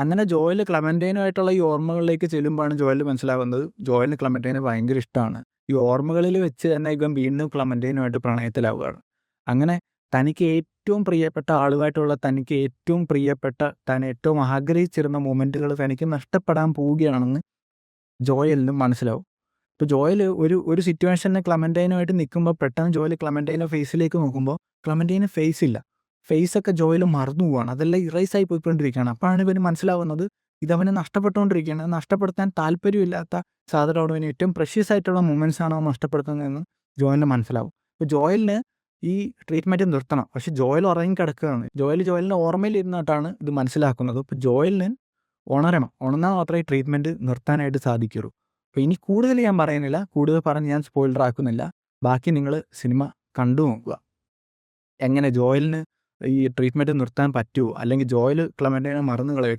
അങ്ങനെ ജോയൽ ക്ലെമന്റൈനുമായിട്ടുള്ള ഈ ഓർമ്മകളിലേക്ക് ചെല്ലുമ്പോഴാണ് ജോയലിന് മനസ്സിലാവുന്നത് ജോയലിന് ക്ലെമന്റൈനെ ഭയങ്കര ഇഷ്ടമാണ്. ഈ ഓർമ്മകളിൽ വെച്ച് തന്നെ ഇവൻ വീണ്ടും ക്ലെമന്റൈനുമായിട്ട് പ്രണയത്തിലാവുകയാണ്. അങ്ങനെ തനിക്ക് ഏറ്റവും പ്രിയപ്പെട്ട ആളുമായിട്ടുള്ള തനിക്ക് ഏറ്റവും പ്രിയപ്പെട്ട താൻ ഏറ്റവും ആഗ്രഹിച്ചിരുന്ന മൊമെന്റുകൾ തനിക്ക് നഷ്ടപ്പെടാൻ പോവുകയാണെന്ന് ജോയലിനും മനസ്സിലാവും. ഇപ്പോൾ ജോയൽ ഒരു സിറ്റുവേഷനിൽ ക്ലെമന്റൈനുമായിട്ട് നിൽക്കുമ്പോൾ പെട്ടെന്ന് ജോയൽ ക്ലെമന്റൈൻ്റെ ഫേസിലേക്ക് നോക്കുമ്പോൾ ക്ലെമന്റൈന് ഫേസ് ഇല്ല. ഫേസൊക്കെ ജോയൽ മറന്നു പോവുകയാണ്. അതെല്ലാം ഇറേസ് ആയി പോയിക്കൊണ്ടിരിക്കുകയാണ്. അപ്പോഴാണ് ഇവന് മനസ്സിലാവുന്നത് ഇതവന് നഷ്ടപ്പെട്ടുകൊണ്ടിരിക്കുകയാണ്. നഷ്ടപ്പെടുത്താൻ താല്പര്യമില്ലാത്ത സാധനമാണ് ഇവന് ഏറ്റവും പ്രഷ്യസ് ആയിട്ടുള്ള മൊമെൻറ്റ്സ് ആണ് അവൻ നഷ്ടപ്പെടുത്തുന്നതെന്ന് ജോയലിന് മനസ്സിലാവും. അപ്പോൾ ജോയലിന് ഈ ട്രീറ്റ്മെൻറ്റ് നിർത്തണം. പക്ഷേ ജോയൽ ഉറങ്ങിക്കിടക്കുകയാണ്. ജോയലിൻ്റെ ഓർമ്മയിലിരുന്നിട്ടാണ് ഇത് മനസ്സിലാക്കുന്നത്. അപ്പോൾ ജോയലിന് ഉണരണം. ഉണർന്നാൽ മാത്രമേ ഈ ട്രീറ്റ്മെൻറ്റ് നിർത്താനായിട്ട് സാധിക്കുള്ളൂ. അപ്പോൾ ഇനി കൂടുതൽ ഞാൻ പറയുന്നില്ല. കൂടുതൽ പറഞ്ഞ് ഞാൻ സ്പോയിലർ ആക്കുന്നില്ല. ബാക്കി നിങ്ങൾ സിനിമ കണ്ടു നോക്കുക. എങ്ങനെ ജോയലിന് ഈ ട്രീറ്റ്മെൻറ്റ് നിർത്താൻ പറ്റുമോ, അല്ലെങ്കിൽ ജോയൽ ക്ലെമന്റൈനെ മറന്നു കളയോ,